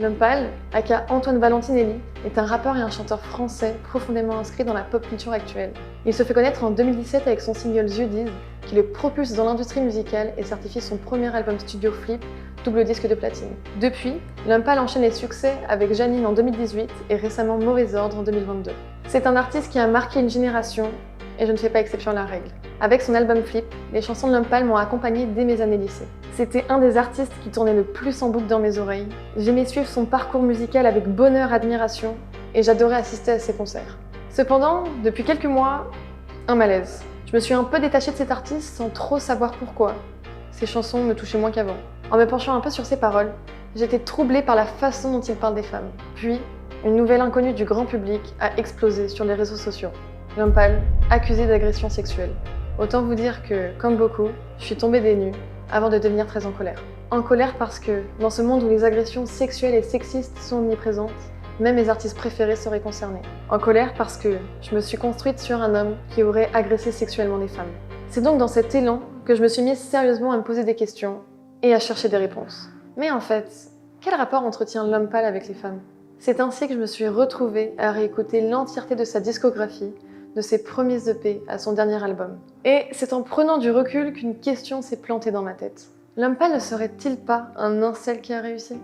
L'homme pâle, aka Antoine Valentinelli, est un rappeur et un chanteur français profondément inscrit dans la pop culture actuelle. Il se fait connaître en 2017 avec son single Zudiz, qui le propulse dans l'industrie musicale et certifie son premier album studio Flip, double disque de platine. Depuis, l'homme pâle enchaîne les succès avec Janine en 2018 et récemment Mauvais Ordre en 2022. C'est un artiste qui a marqué une génération, et je ne fais pas exception à la règle. Avec son album Flip, les chansons de l'homme pâle m'ont accompagné dès mes années lycée. C'était un des artistes qui tournait le plus en boucle dans mes oreilles. J'aimais suivre son parcours musical avec bonheur, admiration, et j'adorais assister à ses concerts. Cependant, depuis quelques mois, un malaise. Je me suis un peu détachée de cet artiste sans trop savoir pourquoi. Ses chansons me touchaient moins qu'avant. En me penchant un peu sur ses paroles, j'étais troublée par la façon dont il parle des femmes. Puis, une nouvelle inconnue du grand public a explosé sur les réseaux sociaux. L'homme pâle, accusé d'agression sexuelle. Autant vous dire que, comme beaucoup, je suis tombée des nues avant de devenir très en colère. En colère parce que, dans ce monde où les agressions sexuelles et sexistes sont omniprésentes, même mes artistes préférés seraient concernés. En colère parce que je me suis construite sur un homme qui aurait agressé sexuellement des femmes. C'est donc dans cet élan que je me suis mise sérieusement à me poser des questions et à chercher des réponses. Mais en fait, quel rapport entretient l'homme pâle avec les femmes? C'est ainsi que je me suis retrouvée à réécouter l'entièreté de sa discographie, de ses premiers EP à son dernier album. Et c'est en prenant du recul qu'une question s'est plantée dans ma tête. L'homme pâle ne serait-il pas un incel qui a réussi?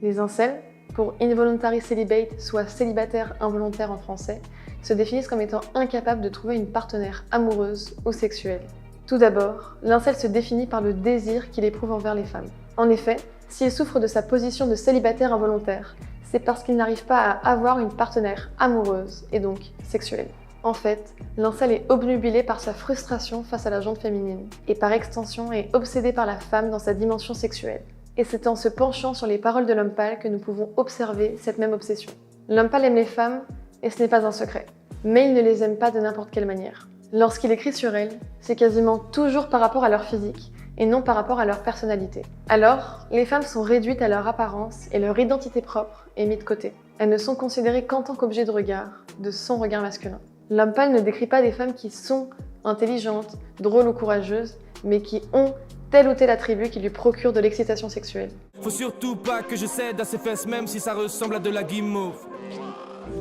Les incels, pour involuntary celibate, soit célibataire involontaire en français, se définissent comme étant incapables de trouver une partenaire amoureuse ou sexuelle. Tout d'abord, l'incel se définit par le désir qu'il éprouve envers les femmes. En effet, s'il souffre de sa position de célibataire involontaire, c'est parce qu'il n'arrive pas à avoir une partenaire amoureuse et donc sexuelle. En fait, l'incel est obnubilé par sa frustration face à la jante féminine et par extension est obsédé par la femme dans sa dimension sexuelle. Et c'est en se penchant sur les paroles de l'homme pâle que nous pouvons observer cette même obsession. L'homme pâle aime les femmes et ce n'est pas un secret, mais il ne les aime pas de n'importe quelle manière. Lorsqu'il écrit sur elles, c'est quasiment toujours par rapport à leur physique et non par rapport à leur personnalité. Alors, les femmes sont réduites à leur apparence et leur identité propre est mise de côté. Elles ne sont considérées qu'en tant qu'objet de regard, de son regard masculin. L'homme pâle ne décrit pas des femmes qui sont intelligentes, drôles ou courageuses, mais qui ont tel ou tel attribut qui lui procure de l'excitation sexuelle. Faut surtout pas que je cède à ses fesses, même si ça ressemble à de la guimauve.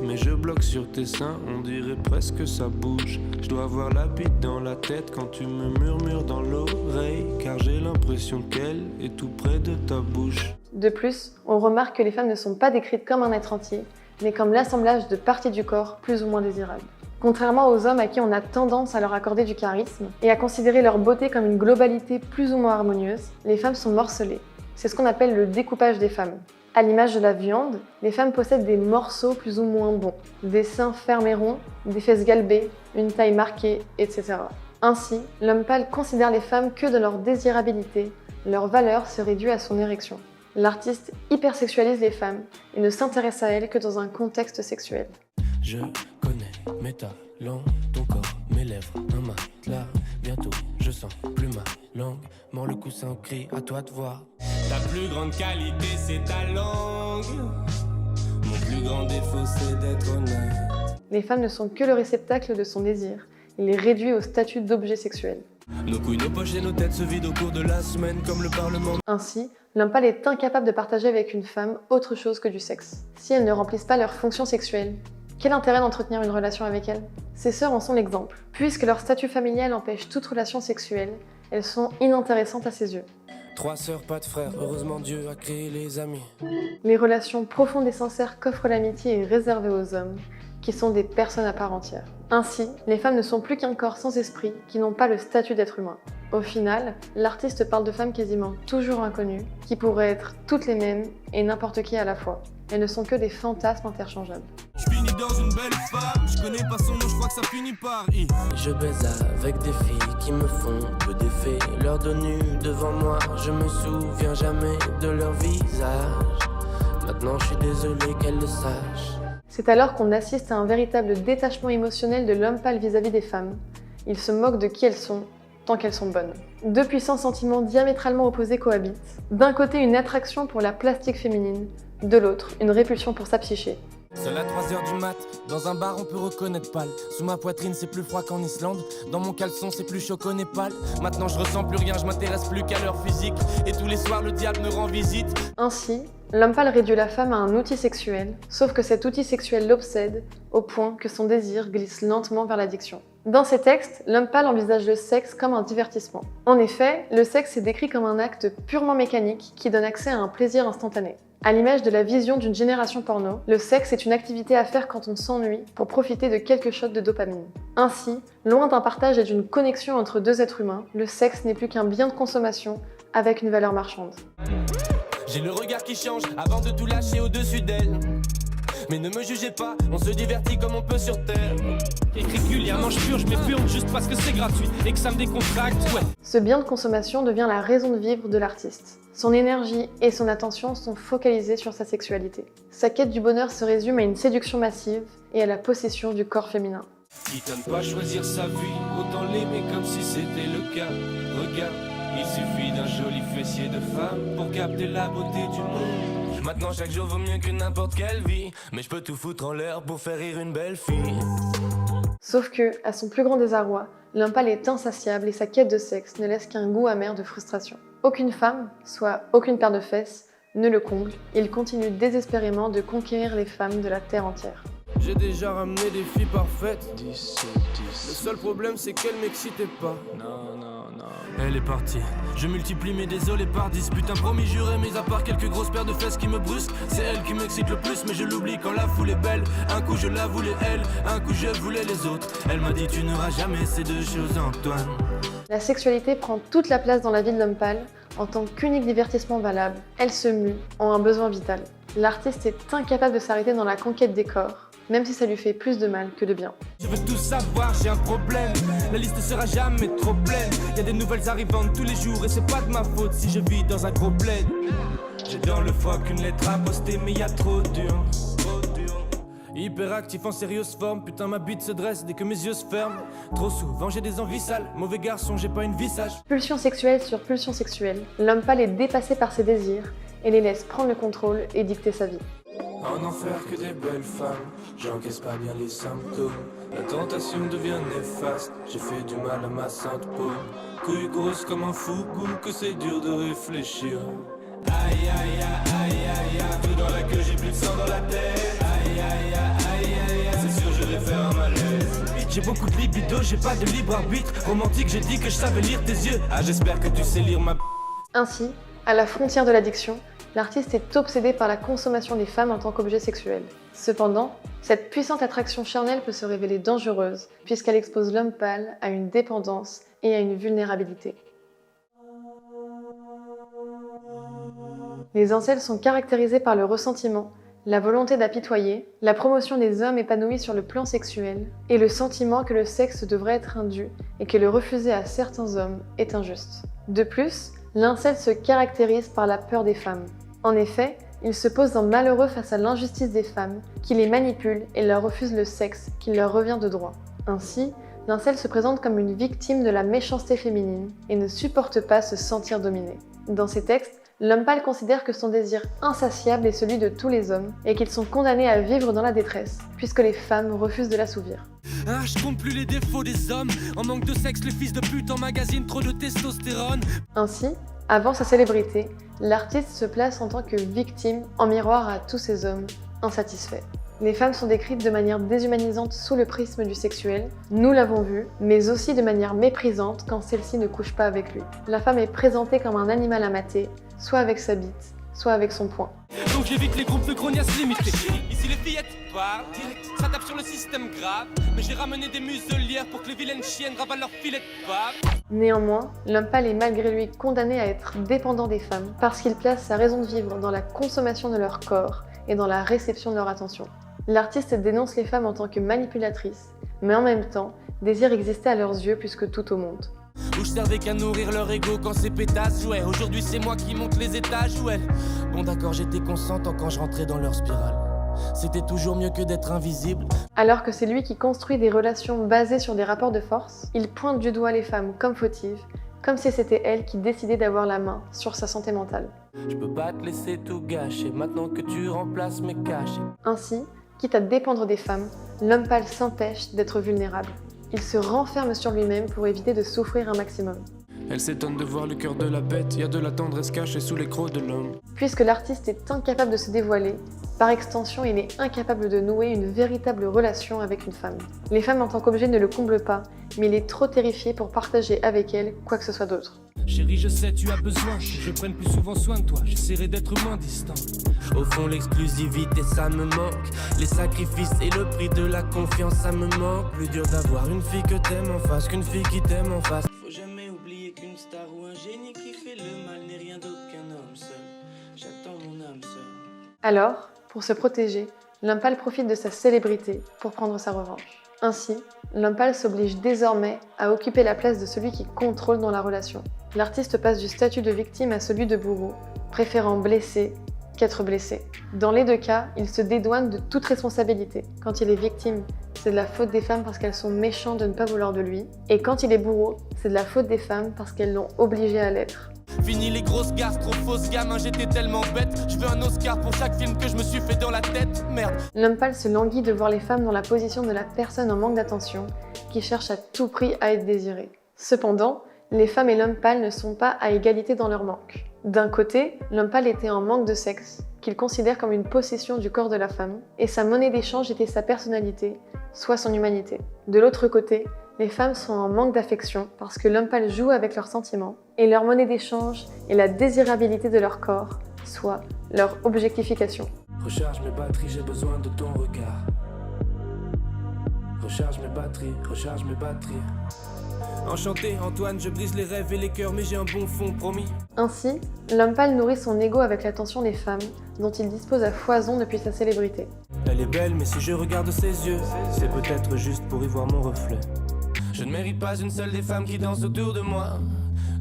Mais je bloque sur tes seins, on dirait presque que ça bouge. Je dois avoir la bite dans la tête quand tu me murmures dans l'oreille, car j'ai l'impression qu'elle est tout près de ta bouche. De plus, on remarque que les femmes ne sont pas décrites comme un être entier, mais comme l'assemblage de parties du corps plus ou moins désirables. Contrairement aux hommes à qui on a tendance à leur accorder du charisme et à considérer leur beauté comme une globalité plus ou moins harmonieuse, les femmes sont morcelées. C'est ce qu'on appelle le découpage des femmes. À l'image de la viande, les femmes possèdent des morceaux plus ou moins bons, des seins fermes et ronds, des fesses galbées, une taille marquée, etc. Ainsi, l'homme pâle considère les femmes que de leur désirabilité, leur valeur serait due à son érection. L'artiste hypersexualise les femmes et ne s'intéresse à elles que dans un contexte sexuel. Je connais mes talents, ton corps, mes lèvres, un matelas. Bientôt, je sens plus ma langue. Mord le coussin, crie à toi de voir. Ta plus grande qualité, c'est ta langue. Mon plus grand défaut, c'est d'être honnête. Les femmes ne sont que le réceptacle de son désir. Il est réduit au statut d'objet sexuel. Nos couilles, nos poches et nos têtes se vident au cours de la semaine comme le Parlement. Ainsi, l'homme pâle est incapable de partager avec une femme autre chose que du sexe. Si elles ne remplissent pas leur fonction sexuelle, quel intérêt d'entretenir une relation avec elles? Ses sœurs en sont l'exemple. Puisque leur statut familial empêche toute relation sexuelle, elles sont inintéressantes à ses yeux. 3 sœurs, pas de frères, heureusement Dieu a créé les amis. Les relations profondes et sincères qu'offre l'amitié est réservée aux hommes, qui sont des personnes à part entière. Ainsi, les femmes ne sont plus qu'un corps sans esprit, qui n'ont pas le statut d'être humain. Au final, l'artiste parle de femmes quasiment toujours inconnues, qui pourraient être toutes les mêmes et n'importe qui à la fois. Elles ne sont que des fantasmes interchangeables. Je finis dans une belle femme, je connais pas son nom, je crois que ça finit par I. Je baise avec des filles qui me font peu d'effet. Leurs dos nus devant moi, je me souviens jamais de leur visage. Maintenant je suis désolé qu'elles le sachent. C'est alors qu'on assiste à un véritable détachement émotionnel de l'homme pâle vis-à-vis des femmes. Il se moque de qui elles sont, tant qu'elles sont bonnes. Deux puissants sentiments diamétralement opposés cohabitent. D'un côté, une attraction pour la plastique féminine, de l'autre, une répulsion pour sa psyché. Seul à 3h du mat, dans un bar on peut reconnaître pâle. Sous ma poitrine c'est plus froid qu'en Islande. Dans mon caleçon c'est plus chaud qu'au Népal. Maintenant je ressens plus rien, je m'intéresse plus qu'à leur physique. Et tous les soirs le diable me rend visite. Ainsi, l'homme pâle réduit la femme à un outil sexuel, sauf que cet outil sexuel l'obsède, au point que son désir glisse lentement vers l'addiction. Dans ces textes, l'homme pâle envisage le sexe comme un divertissement. En effet, le sexe est décrit comme un acte purement mécanique qui donne accès à un plaisir instantané. À l'image de la vision d'une génération porno, le sexe est une activité à faire quand on s'ennuie pour profiter de quelques shots de dopamine. Ainsi, loin d'un partage et d'une connexion entre deux êtres humains, le sexe n'est plus qu'un bien de consommation avec une valeur marchande. J'ai le regard qui change avant de tout lâcher au-dessus d'elle. Mais ne me jugez pas, on se divertit comme on peut sur terre. Régulièrement je purge mes purges juste parce que c'est gratuit et que ça me décontracte, ouais. Ce bien de consommation devient la raison de vivre de l'artiste. Son énergie et son attention sont focalisées sur sa sexualité. Sa quête du bonheur se résume à une séduction massive et à la possession du corps féminin. Quitte à ne pas choisir sa vie, autant l'aimer comme si c'était le cas. Regarde, il suffit d'un joli fessier de femme pour capter la beauté du monde. Maintenant chaque jour vaut mieux que n'importe quelle vie, mais je peux tout foutre en l'air pour faire rire une belle fille. Sauf que, à son plus grand désarroi, l'homme pâle est insatiable et sa quête de sexe ne laisse qu'un goût amer de frustration. Aucune femme, soit aucune paire de fesses, ne le comble. Il continue désespérément de conquérir les femmes de la terre entière. J'ai déjà ramené des filles parfaites. 10 sur 10. Le seul problème c'est qu'elle m'excitait pas. Non. Elle est partie. Je multiplie mes désolés par 10. Putain promis juré, mis à part quelques grosses paires de fesses qui me brusquent. C'est elle qui m'excite le plus, mais je l'oublie quand la foule est belle. Un coup je la voulais elle, un coup je voulais les autres. Elle m'a dit tu n'auras jamais ces deux choses Antoine. La sexualité prend toute la place dans la vie de l'homme pâle. En tant qu'unique divertissement valable, elle se mue en un besoin vital. L'artiste est incapable de s'arrêter dans la conquête des corps, même si ça lui fait plus de mal que de bien. Je veux tout savoir, j'ai un problème. La liste sera jamais trop pleine. Y a des nouvelles arrivantes tous les jours et c'est pas de ma faute si je vis dans un gros bled. J'ai dans le foie qu'une lettre à poster mais y a trop dur. Hyperactif en sérieuse forme, putain ma bite se dresse dès que mes yeux se ferment. Trop souvent j'ai des envies sales, mauvais garçon j'ai pas une vie sage. Pulsion sexuelle sur pulsion sexuelle, l'homme pâle est dépassé par ses désirs et les laisse prendre le contrôle et dicter sa vie. En enfer que des belles femmes, j'encaisse pas bien les symptômes. La tentation devient néfaste, j'ai fait du mal à ma sainte peau. Couille grosse comme un fou goût, que c'est dur de réfléchir. Aïe aïe aïe aïe aïe aïe, tout dans la queue, j'ai plus de sang dans la tête. Aïe aïe aïe aïe aïe, c'est sûr je vais faire un malaise. J'ai beaucoup de libido, j'ai pas de libre arbitre. Romantique, j'ai dit que je savais lire tes yeux. Ah j'espère que tu sais lire ma... Ainsi, à la frontière de l'addiction, l'artiste est obsédé par la consommation des femmes en tant qu'objet sexuel. Cependant, cette puissante attraction charnelle peut se révéler dangereuse, puisqu'elle expose l'homme pâle à une dépendance et à une vulnérabilité. Les incels sont caractérisés par le ressentiment, la volonté d'apitoyer, la promotion des hommes épanouis sur le plan sexuel, et le sentiment que le sexe devrait être un dû et que le refuser à certains hommes est injuste. De plus, l'incel se caractérise par la peur des femmes. En effet, il se pose en malheureux face à l'injustice des femmes, qui les manipulent et leur refusent le sexe qui leur revient de droit. Ainsi, l'incel se présente comme une victime de la méchanceté féminine et ne supporte pas se sentir dominé. Dans ses textes, l'homme pâle considère que son désir insatiable est celui de tous les hommes et qu'ils sont condamnés à vivre dans la détresse, puisque les femmes refusent de l'assouvir. Ah, je compte plus les défauts des hommes. En manque de sexe, les fils de pute emmagasinent trop de testostérone. Ainsi, avant sa célébrité, l'artiste se place en tant que victime en miroir à tous ces hommes insatisfaits. Les femmes sont décrites de manière déshumanisante sous le prisme du sexuel, nous l'avons vu, mais aussi de manière méprisante quand celle-ci ne couche pas avec lui. La femme est présentée comme un animal à mater, soit avec sa bite, soit avec son poing. Donc j'évite les groupes de grognasses limités. Ici les fillettes parlent direct, ça tape sur le système grave. Mais j'ai ramené des muselières pour que les vilaines chiennes ravalent leur filet de pape. Néanmoins, l'homme pâle est malgré lui condamné à être dépendant des femmes parce qu'il place sa raison de vivre dans la consommation de leur corps et dans la réception de leur attention. L'artiste dénonce les femmes en tant que manipulatrices, mais en même temps, désire exister à leurs yeux plus que tout au monde. Où je servais qu'à nourrir leur ego quand ces pétasses jouaient. Aujourd'hui c'est moi qui monte les étages, ouais. Bon d'accord, j'étais consentant quand je rentrais dans leur spirale. C'était toujours mieux que d'être invisible. Alors que c'est lui qui construit des relations basées sur des rapports de force, il pointe du doigt les femmes comme fautives, comme si c'était elles qui décidaient d'avoir la main sur sa santé mentale. Je peux pas te laisser tout gâcher, maintenant que tu remplaces mes cachets. Ainsi, Quitte à dépendre des femmes, l'homme pâle s'empêche d'être vulnérable. Il se renferme sur lui-même pour éviter de souffrir un maximum. Elle s'étonne de voir le cœur de la bête, y a de la tendresse cachée sous les crocs de l'homme. Puisque l'artiste est incapable de se dévoiler, par extension, il est incapable de nouer une véritable relation avec une femme. Les femmes en tant qu'objet ne le comblent pas, mais il est trop terrifié pour partager avec elles quoi que ce soit d'autre. Chérie, je sais, tu as besoin que je prenne plus souvent soin de toi. J'essaierai d'être moins distant. Au fond, l'exclusivité, ça me manque. Les sacrifices et le prix de la confiance, ça me manque. Plus dur d'avoir une fille que t'aimes en face qu'une fille qui t'aime en face. Faut jamais oublier qu'une star ou un génie qui fait le mal n'est rien d'autre qu'un homme seul. J'attends mon âme seule. Alors, pour se protéger, l'homme pâle profite de sa célébrité pour prendre sa revanche. Ainsi, l'homme pâle s'oblige désormais à occuper la place de celui qui contrôle dans la relation. L'artiste passe du statut de victime à celui de bourreau, préférant blesser qu'être blessé. Dans les deux cas, il se dédouane de toute responsabilité. Quand il est victime, c'est de la faute des femmes parce qu'elles sont méchantes de ne pas vouloir de lui. Et quand il est bourreau, c'est de la faute des femmes parce qu'elles l'ont obligé à l'être. Fini les grosses gaffes, trop fausses gamin, j'étais tellement bête. Je veux un Oscar pour chaque film que je me suis fait dans la tête, merde. L'homme pâle se languit de voir les femmes dans la position de la personne en manque d'attention, qui cherche à tout prix à être désirée. Cependant, les femmes et l'homme pâle ne sont pas à égalité dans leur manque. D'un côté, l'homme pâle était en manque de sexe, qu'il considère comme une possession du corps de la femme, et sa monnaie d'échange était sa personnalité, soit son humanité. De l'autre côté, les femmes sont en manque d'affection parce que l'homme pâle joue avec leurs sentiments, et leur monnaie d'échange est la désirabilité de leur corps, soit leur objectification. Recharge mes batteries, j'ai besoin de ton regard. Recharge mes batteries. Enchanté, Antoine, je brise les rêves et les cœurs, mais j'ai un bon fond, promis. Ainsi, l'homme pâle nourrit son ego avec l'attention des femmes, dont il dispose à foison depuis sa célébrité. Elle est belle, mais si je regarde ses yeux, c'est peut-être juste pour y voir mon reflet. Je ne mérite pas une seule des femmes qui dansent autour de moi.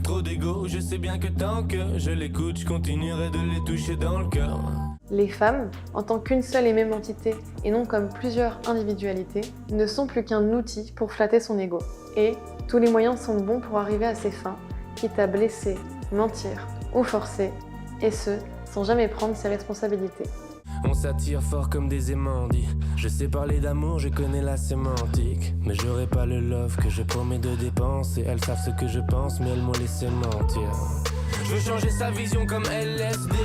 Trop d'ego, je sais bien que tant que je l'écoute, je continuerai de les toucher dans le cœur. Les femmes, en tant qu'une seule et même entité, et non comme plusieurs individualités, ne sont plus qu'un outil pour flatter son ego. Et tous les moyens sont bons pour arriver à ses fins, quitte à blesser, mentir ou forcer, et ce, sans jamais prendre ses responsabilités. On s'attire fort comme des aimants, dit. Je sais parler d'amour, je connais la sémantique. Mais j'aurai pas le love que je promets de dépenser. Elles savent ce que je pense, mais elles m'ont laissé mentir. Je veux changer sa vision comme LSD.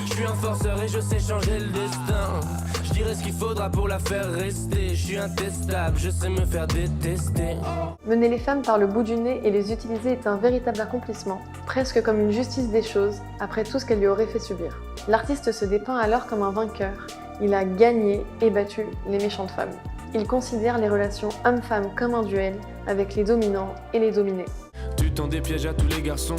Je suis un forceur et je sais changer le destin. Je dirai ce qu'il faudra pour la faire rester. Je suis intestable, je sais me faire détester. Mener les femmes par le bout du nez et les utiliser est un véritable accomplissement, presque comme une justice des choses, après tout ce qu'elle lui aurait fait subir. L'artiste se dépeint alors comme un vainqueur. Il a gagné et battu les méchantes femmes. Il considère les relations homme-femme comme un duel, avec les dominants et les dominés. Tu tends des pièges à tous les garçons,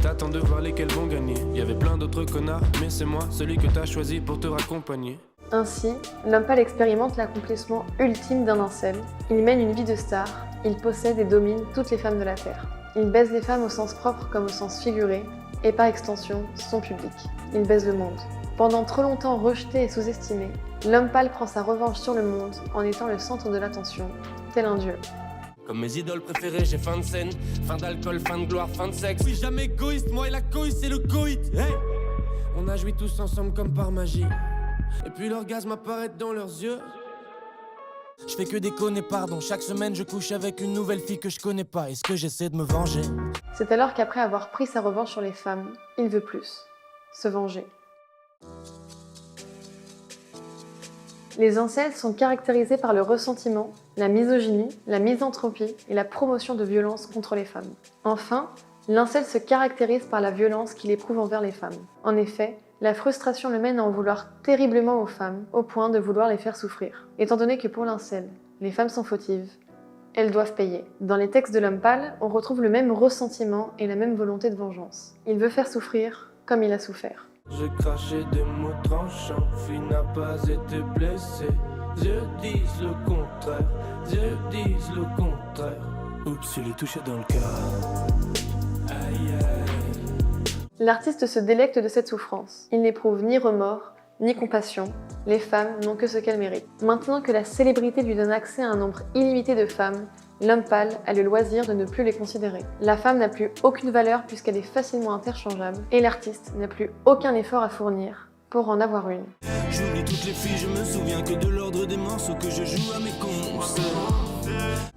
t'attends de voir lesquels vont gagner. Y avait plein d'autres connards, mais c'est moi, celui que t'as choisi pour te raccompagner. Ainsi, l'homme pâle expérimente l'accomplissement ultime d'un incel. Il mène une vie de star, il possède et domine toutes les femmes de la Terre. Il baise les femmes au sens propre comme au sens figuré, et par extension, son public. Il baise le monde. Pendant trop longtemps rejeté et sous-estimé, l'homme pâle prend sa revanche sur le monde en étant le centre de l'attention, tel un dieu. Comme mes idoles préférées, j'ai fin de scène, fin d'alcool, fin de gloire, fin de sexe. Je suis jamais égoïste, moi et la coït, c'est le coït. Hey, on a joui tous ensemble comme par magie. Et puis l'orgasme apparaît dans leurs yeux. Je fais que déconner, pardon. Chaque semaine, je couche avec une nouvelle fille que je connais pas. Est-ce que j'essaie de me venger? C'est alors qu'après avoir pris sa revanche sur les femmes, il veut plus. Se venger. Les incels sont caractérisés par le ressentiment, la misogynie, la misanthropie et la promotion de violences contre les femmes. Enfin, l'incel se caractérise par la violence qu'il éprouve envers les femmes. En effet, la frustration le mène à en vouloir terriblement aux femmes, au point de vouloir les faire souffrir. Étant donné que pour l'incel, les femmes sont fautives, elles doivent payer. Dans les textes de l'homme pâle, on retrouve le même ressentiment et la même volonté de vengeance. Il veut faire souffrir comme il a souffert. J'ai craché des mots tranchants, fille n'a pas été blessée. Dieu disent le contraire, Dieu disent le contraire. Oups, il est touché dans le cœur. Aïe aïe. L'artiste se délecte de cette souffrance. Il n'éprouve ni remords, ni compassion. Les femmes n'ont que ce qu'elles méritent. Maintenant que la célébrité lui donne accès à un nombre illimité de femmes, l'homme pâle a le loisir de ne plus les considérer. La femme n'a plus aucune valeur puisqu'elle est facilement interchangeable, et l'artiste n'a plus aucun effort à fournir pour en avoir une. J'oublie toutes les filles, je me souviens que de l'ordre des morceaux que je joue à mes concerts.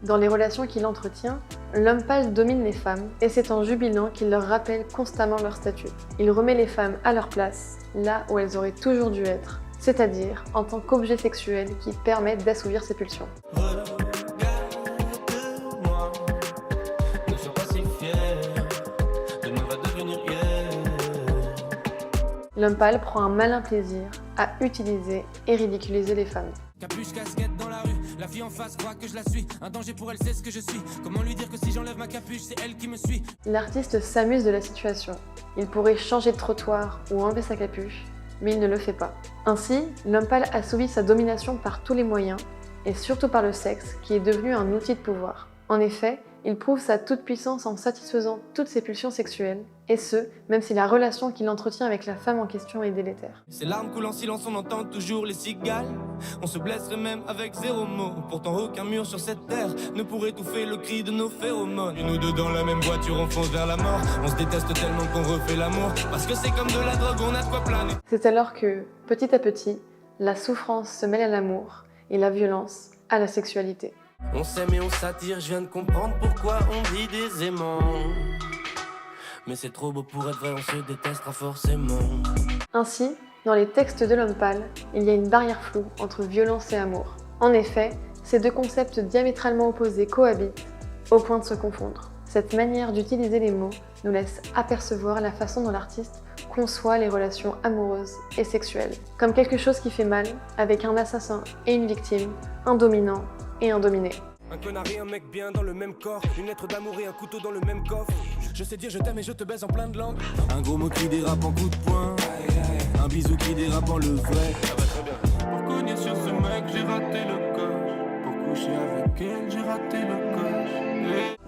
Dans les relations qu'il entretient, l'homme pâle domine les femmes et c'est en jubilant qu'il leur rappelle constamment leur statut. Il remet les femmes à leur place, là où elles auraient toujours dû être, c'est-à-dire en tant qu'objet sexuel qui permettent d'assouvir ses pulsions. Regarde-moi, ne sois pas si fier, demain va devenir hier. L'homme pâle prend un malin plaisir à utiliser et ridiculiser les femmes. Capuche, casquette dans la rue, la fille en face croit que je la suis. Un danger pour elle, c'est ce que je suis. Comment lui dire que si j'enlève ma capuche, c'est elle qui me suit. L'artiste s'amuse de la situation. Il pourrait changer de trottoir ou enlever sa capuche, mais il ne le fait pas. Ainsi, l'homme pâle assouvit sa domination par tous les moyens, et surtout par le sexe, qui est devenu un outil de pouvoir. En effet, il prouve sa toute-puissance en satisfaisant toutes ses pulsions sexuelles, et ce, même si la relation qu'il entretient avec la femme en question est délétère. Ces larmes coulent en silence, on entend toujours les cigales. On se blesserait même avec zéro mot. Pourtant aucun mur sur cette terre ne pourrait étouffer le cri de nos phéromones. Nous deux dans la même voiture, on fonce vers la mort. On se déteste tellement qu'on refait l'amour. Parce que c'est comme de la drogue, on a de quoi planer. C'est alors que, petit à petit, la souffrance se mêle à l'amour, et la violence à la sexualité. On s'aime et on s'attire, je viens de comprendre pourquoi on dit des aimants. Mais c'est trop beau pour être vrai, on se détestera forcément. Ainsi, dans les textes de l'homme pâle, il y a une barrière floue entre violence et amour. En effet, ces deux concepts diamétralement opposés cohabitent au point de se confondre. Cette manière d'utiliser les mots nous laisse apercevoir la façon dont l'artiste conçoit les relations amoureuses et sexuelles, comme quelque chose qui fait mal, avec un assassin et une victime, un dominant et un dominé. Un connard et un mec bien dans le même corps, une lettre d'amour et un couteau dans le même coffre. Je sais dire je t'aime et je te baise en plein de langues. Un gros mot qui dérape en coup de poing, un bisou qui dérape en le vrai. Ça va très bien. Pour cogner sur ce mec, j'ai raté le coche. Pour coucher avec elle, j'ai raté le coche.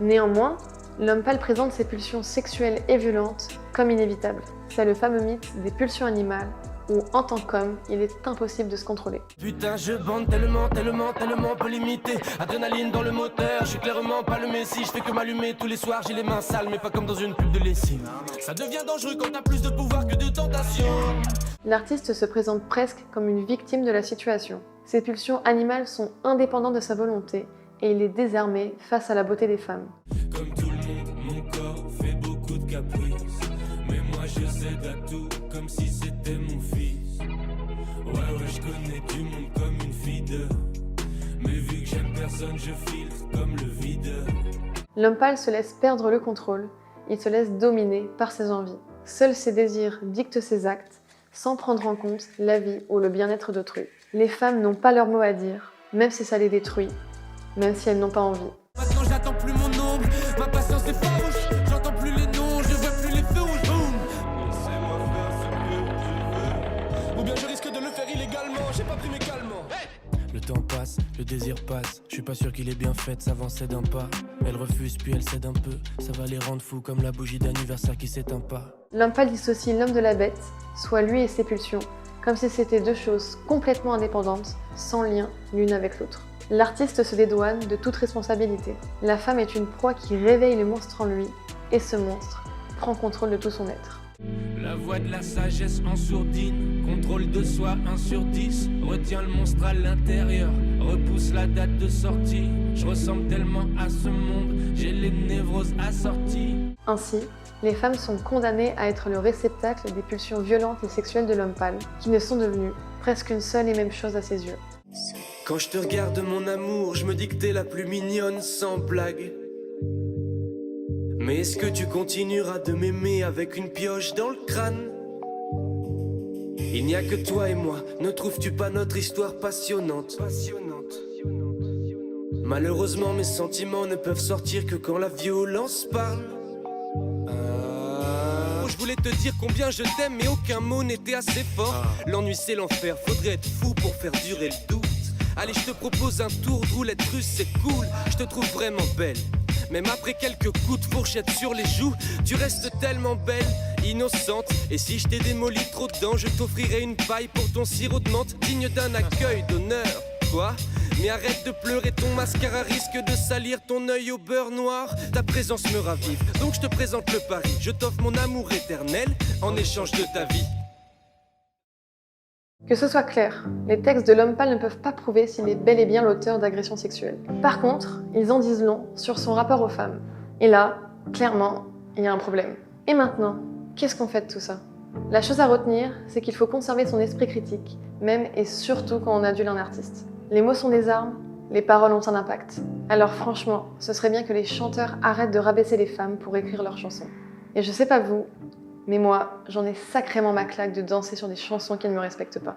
Néanmoins, l'homme pâle présente ses pulsions sexuelles et violentes comme inévitables. C'est le fameux mythe des pulsions animales, où en tant qu'homme, il est impossible de se contrôler. Putain, je bande tellement peu limité. Adrénaline dans le moteur, je suis clairement pas le messie. Je fais que m'allumer tous les soirs, j'ai les mains sales, mais pas comme dans une pub de lessive. Ça devient dangereux quand t'as plus de pouvoir que de tentation. L'artiste se présente presque comme une victime de la situation. Ses pulsions animales sont indépendantes de sa volonté, et il est désarmé face à la beauté des femmes. Comme tout le monde, mon corps fait beaucoup de caprices. Mais moi je cède à tout, comme si c'était mon fils. Ouais, je connais du monde comme une fille de. Mais vu que j'aime personne, je filtre comme le vide. L'homme pâle se laisse perdre le contrôle, il se laisse dominer par ses envies. Seuls ses désirs dictent ses actes, sans prendre en compte la vie ou le bien-être d'autrui. Les femmes n'ont pas leur mot à dire, même si ça les détruit, même si elles n'ont pas envie. Maintenant j'attends plus mon ombre, ma patience est farouche. J'entends plus les noms, je vois plus les feux rouges. Boum. Laissez-moi faire ce que je veux. Ou bien je risque de le faire illégalement, j'ai pas pris mes calmants. Le temps passe, le désir passe. Je suis pas sûr qu'il est bien fait de s'avancer d'un pas. Elle refuse puis elle cède un peu. Ça va les rendre fous comme la bougie d'anniversaire qui s'éteint pas. L'homme pâle dissocie l'homme de la bête, soit lui et ses pulsions, comme si c'était deux choses complètement indépendantes, sans lien l'une avec l'autre. L'artiste se dédouane de toute responsabilité. La femme est une proie qui réveille le monstre en lui, et ce monstre prend contrôle de tout son être. La voix de la sagesse en sourdine, contrôle de soi 1 sur 10, retient le monstre à l'intérieur, repousse la date de sortie. Je ressemble tellement à ce monde, j'ai les névroses assorties. Ainsi, les femmes sont condamnées à être le réceptacle des pulsions violentes et sexuelles de l'homme pâle, qui ne sont devenues presque une seule et même chose à ses yeux. Quand je te regarde mon amour, je me dis que t'es la plus mignonne sans blague. Mais est-ce que tu continueras de m'aimer avec une pioche dans le crâne? Il n'y a que toi et moi, ne trouves-tu pas notre histoire passionnante? Malheureusement mes sentiments ne peuvent sortir que quand la violence parle. Je voulais te dire combien je t'aime mais aucun mot n'était assez fort. L'ennui c'est l'enfer, faudrait être fou pour faire durer le doute. Allez je te propose un tour de roulette russe, c'est cool, je te trouve vraiment belle. Même après quelques coups de fourchette sur les joues, tu restes tellement belle, innocente. Et si je t'ai démoli trop dedans, je t'offrirai une paille pour ton sirop de menthe, digne d'un accueil d'honneur, quoi. Mais arrête de pleurer, ton mascara risque de salir ton œil au beurre noir. Ta présence me ravive, donc je te présente le pari. Je t'offre mon amour éternel en échange de ta vie. Que ce soit clair, les textes de l'homme pâle ne peuvent pas prouver s'il est bel et bien l'auteur d'agressions sexuelles. Par contre, ils en disent long sur son rapport aux femmes. Et là, clairement, il y a un problème. Et maintenant, qu'est-ce qu'on fait de tout ça? La chose à retenir, c'est qu'il faut conserver son esprit critique, même et surtout quand on adule un artiste. Les mots sont des armes, les paroles ont un impact. Alors franchement, ce serait bien que les chanteurs arrêtent de rabaisser les femmes pour écrire leurs chansons. Et je sais pas vous, mais moi, j'en ai sacrément ma claque de danser sur des chansons qui ne me respectent pas.